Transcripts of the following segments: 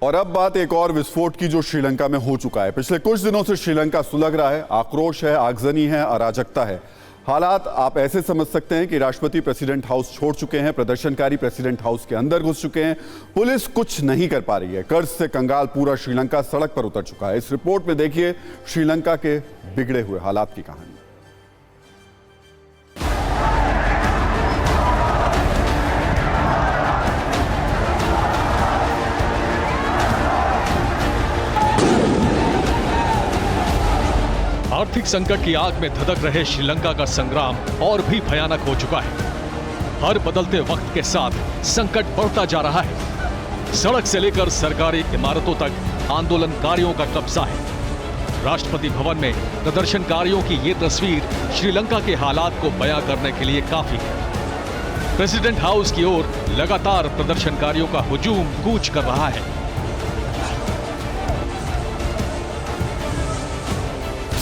और अब बात एक और विस्फोट की जो श्रीलंका में हो चुका है। पिछले कुछ दिनों से श्रीलंका सुलग रहा है, आक्रोश है, आगजनी है, अराजकता है। हालात आप ऐसे समझ सकते हैं कि राष्ट्रपति प्रेसिडेंट हाउस छोड़ चुके हैं, प्रदर्शनकारी प्रेसिडेंट हाउस के अंदर घुस चुके हैं, पुलिस कुछ नहीं कर पा रही है। कर्ज से कंगाल पूरा श्रीलंका सड़क पर उतर चुका है। इस रिपोर्ट में देखिए श्रीलंका के बिगड़े हुए हालात की कहानी। आर्थिक संकट की आग में धधक रहे श्रीलंका का संग्राम और भी भयानक हो चुका है। हर बदलते वक्त के साथ संकट बढ़ता जा रहा है। सड़क से लेकर सरकारी इमारतों तक आंदोलनकारियों का कब्जा है। राष्ट्रपति भवन में प्रदर्शनकारियों की ये तस्वीर श्रीलंका के हालात को बयां करने के लिए काफी है। प्रेसिडेंट हाउस की ओर लगातार प्रदर्शनकारियों का हुजूम कूच कर रहा है।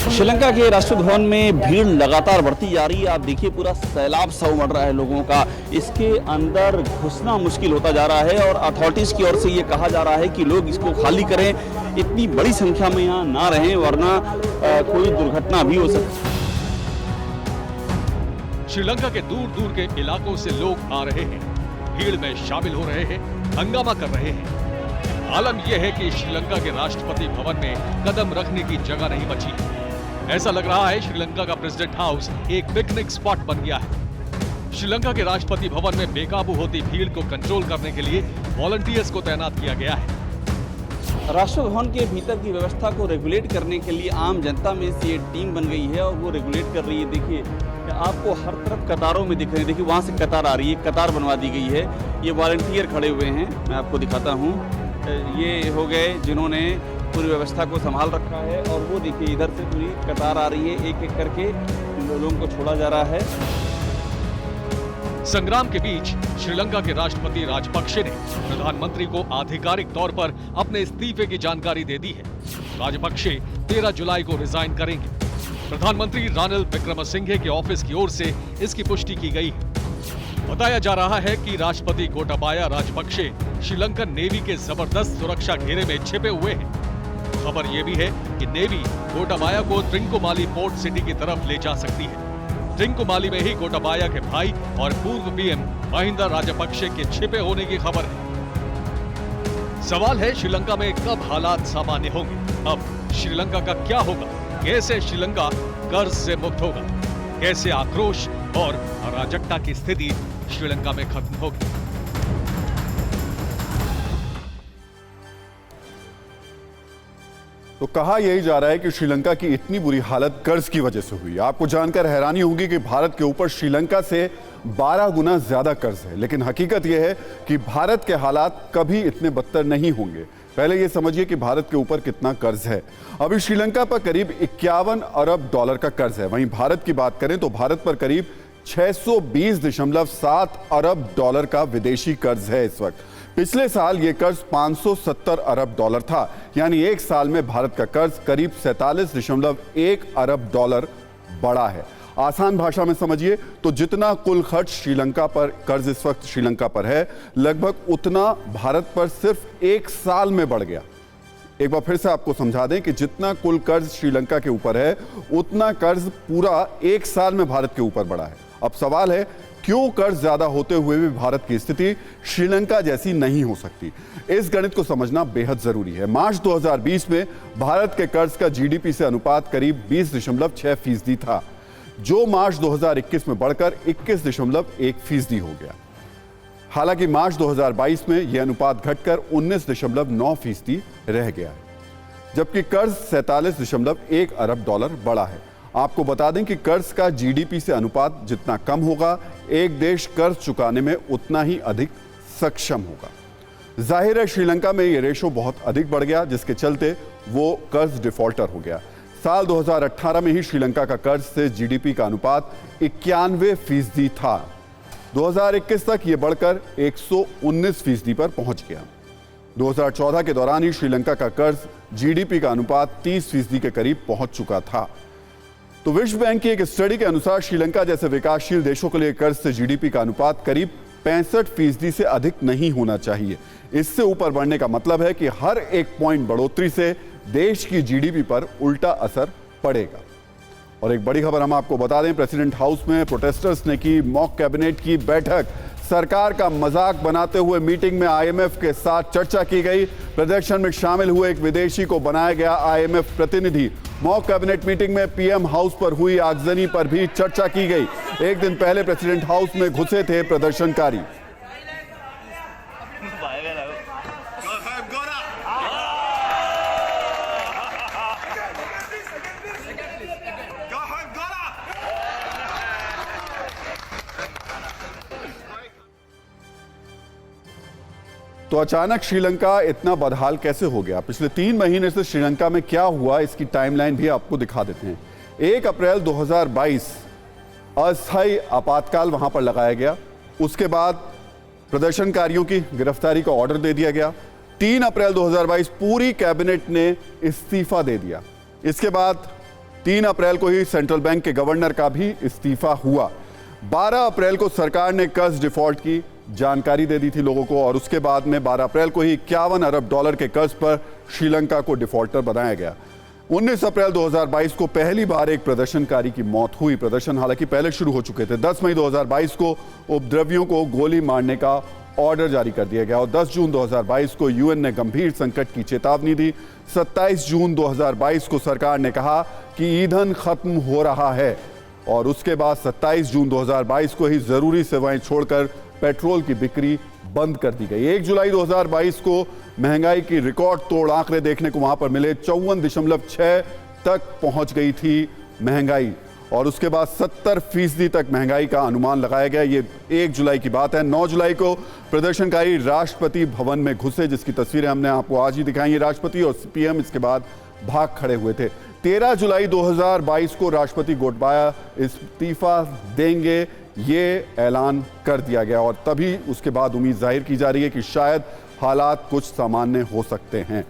श्रीलंका के राष्ट्रपति भवन में भीड़ लगातार बढ़ती जा रही है। आप देखिए पूरा सैलाब सा उमड़ रहा है लोगों का। इसके अंदर घुसना मुश्किल होता जा रहा है और अथॉरिटीज की ओर से ये कहा जा रहा है कि लोग इसको खाली करें, इतनी बड़ी संख्या में यहाँ ना रहें वरना कोई दुर्घटना भी हो सकती है। श्रीलंका के दूर दूर के इलाकों से लोग आ रहे हैं, भीड़ में शामिल हो रहे हैं, हंगामा कर रहे हैं। आलम यह है कि श्रीलंका के राष्ट्रपति भवन में कदम रखने की जगह नहीं बची। ऐसा लग रहा है श्रीलंका का प्रेसिडेंट हाउस एक पिकनिक स्पॉट बन गया है। श्रीलंका के राष्ट्रपति भवन में बेकाबू होती भीड़ को कंट्रोल करने के लिए वॉलंटियर्स को तैनात किया गया है। राष्ट्रपति भवन के भीतर की व्यवस्था को रेगुलेट करने के लिए आम जनता में से एक टीम बन गई है और वो रेगुलेट कर रही है। देखिए आपको हर तरफ कतारों में दिख रहे हैं। देखिए वहाँ से कतार आ रही है, कतार बनवा दी गई है। ये वॉलंटियर खड़े हुए हैं, मैं आपको दिखाता हूँ। ये हो गए जिन्होंने पूरी व्यवस्था को संभाल रखा है और वो देखिए इधर से पूरी कतार आ रही है, एक एक करके लोगों को छोड़ा जा रहा है। संग्राम के बीच श्रीलंका के राष्ट्रपति राजपक्षे ने प्रधानमंत्री को आधिकारिक तौर पर अपने इस्तीफे की जानकारी दे दी है। राजपक्षे 13 जुलाई को रिजाइन करेंगे। प्रधानमंत्री रानिल विक्रमसिंघे के ऑफिस की ओर से इसकी पुष्टि की गई है। बताया जा रहा है कि राष्ट्रपति गोटाबाया राजपक्षे श्रीलंकन नेवी के जबरदस्त सुरक्षा घेरे में छिपे हुए हैं। खबर यह भी है कि नेवी गोटाबाया को ट्रिंकोमाली पोर्ट सिटी की तरफ ले जा सकती है। ट्रिंकोमाली में ही गोटाबाया के भाई और पूर्व पीएम महिंदा राजपक्षे के छिपे होने की खबर है। सवाल है श्रीलंका में कब हालात सामान्य होंगे। अब श्रीलंका का क्या होगा? कैसे श्रीलंका कर्ज से मुक्त होगा? कैसे आक्रोश और अराजकता की स्थिति श्रीलंका में खत्म होगी? तो कहा यही जा रहा है कि श्रीलंका की इतनी बुरी हालत कर्ज की वजह से हुई। आपको जानकर हैरानी होगी कि भारत के ऊपर श्रीलंका से 12 गुना ज्यादा कर्ज है। लेकिन हकीकत यह है कि भारत के हालात कभी इतने बदतर नहीं होंगे। पहले यह समझिए कि भारत के ऊपर कितना कर्ज है। अभी श्रीलंका पर करीब 51 अरब डॉलर का कर्ज है। वहीं भारत की बात करें तो भारत पर करीब 620.7 अरब डॉलर का विदेशी कर्ज है इस वक्त। पिछले साल यह कर्ज 570 अरब डॉलर था, यानी एक साल में भारत का कर्ज करीब 47.1 अरब डॉलर बढ़ा है। आसान भाषा में समझिए तो जितना कुल खर्च श्रीलंका पर कर्ज इस वक्त श्रीलंका पर है, लगभग उतना भारत पर सिर्फ एक साल में बढ़ गया। एक बार फिर से आपको समझा दें कि जितना कुल कर्ज श्रीलंका के ऊपर है, उतना कर्ज पूरा एक साल में भारत के ऊपर बढ़ा है। अब सवाल है क्यों कर्ज ज्यादा होते हुए भी भारत की स्थिति श्रीलंका जैसी नहीं हो सकती? इस गणित को समझना बेहद जरूरी है। मार्च 2020 में भारत के कर्ज का जीडीपी से अनुपात करीब 20.6% था, जो मार्च 2021 में बढ़कर 21.1% हो गया। हालांकि मार्च 2022 में यह अनुपात घटकर 19.9% रह गया है, जबकि कर्ज 47.1 अरब डॉलर बढ़ा है। आपको बता दें कि कर्ज का जीडीपी से अनुपात जितना कम होगा, एक देश कर्ज चुकाने में उतना ही अधिक सक्षम होगा। जाहिर है श्रीलंका में यह रेशो बहुत अधिक बढ़ गया, जिसके चलते वो कर्ज डिफॉल्टर हो गया। साल 2018 में ही श्रीलंका का कर्ज से जीडीपी का अनुपात 91% था। 2021 तक यह बढ़कर 119% पर पहुंच गया। 2014 के दौरान ही श्रीलंका का कर्ज जीडीपी का अनुपात 30% के करीब पहुंच चुका था। तो विश्व बैंक की एक स्टडी के अनुसार श्रीलंका जैसे विकासशील देशों के लिए कर्ज से जीडीपी का अनुपात करीब 65% से अधिक नहीं होना चाहिए। इससे ऊपर बढ़ने का मतलब है कि हर एक पॉइंट बढ़ोतरी से देश की जीडीपी पर उल्टा असर पड़ेगा। और एक बड़ी खबर हम आपको बता दें, प्रेसिडेंट हाउस में प्रोटेस्टर्स ने की मॉक कैबिनेट की बैठक। सरकार का मजाक बनाते हुए मीटिंग में आईएमएफ के साथ चर्चा की गई। प्रदर्शन में शामिल हुए एक विदेशी को बनाया गया आईएमएफ प्रतिनिधि। मॉक कैबिनेट मीटिंग में पीएम हाउस पर हुई आगजनी पर भी चर्चा की गई। एक दिन पहले प्रेसिडेंट हाउस में घुसे थे प्रदर्शनकारी। तो अचानक श्रीलंका इतना बदहाल कैसे हो गया? पिछले 3 महीने से श्रीलंका में क्या हुआ, इसकी टाइमलाइन भी आपको दिखा देते हैं। 1 अप्रैल 2022 अस्थायी आपातकाल वहां पर लगाया गया। उसके बाद प्रदर्शनकारियों की गिरफ्तारी का ऑर्डर दे दिया गया। 3 अप्रैल 2022 पूरी कैबिनेट ने इस्तीफा दे दिया। इसके बाद 3 अप्रैल को ही सेंट्रल बैंक के गवर्नर का भी इस्तीफा हुआ। 12 अप्रैल को सरकार ने कर्ज डिफॉल्ट की जानकारी दे दी थी लोगों को, और उसके बाद में 12 अप्रैल को ही 51 अरब डॉलर के कर्ज पर श्रीलंका को डिफॉल्टर बनाया गया। 19 अप्रैल 2022 को पहली बार एक प्रदर्शनकारी की मौत हुई। प्रदर्शन हालांकि पहले शुरू हो चुके थे। 10 मई 2022 को उपद्रवियों को गोली मारने का ऑर्डर जारी कर दिया गया और 10 जून 2022 को यूएन ने गंभीर संकट की चेतावनी दी। 27 जून 2022 को सरकार ने कहा कि ईंधन खत्म हो रहा है, और उसके बाद 27 जून 2022 को ही जरूरी सेवाएं छोड़कर पेट्रोल की बिक्री बंद कर दी गई। 1 जुलाई 2022 को महंगाई की रिकॉर्ड तोड़ आंकड़े देखने को वहां पर मिले। 54.6 तक पहुंच गई थी महंगाई, और उसके बाद 70% तक महंगाई का अनुमान लगाया गया। ये 1 जुलाई की बात है। 9 जुलाई को प्रदर्शनकारी राष्ट्रपति भवन में घुसे, जिसकी तस्वीरें हमने आपको आज ही दिखाई। राष्ट्रपति और पीएम इसके बाद भाग खड़े हुए थे। 13 जुलाई 2022 को राष्ट्रपति गोटबाया इस्तीफा देंगे, ये ऐलान कर दिया गया, और तभी उसके बाद उम्मीद जाहिर की जा रही है कि शायद हालात कुछ सामान्य हो सकते हैं।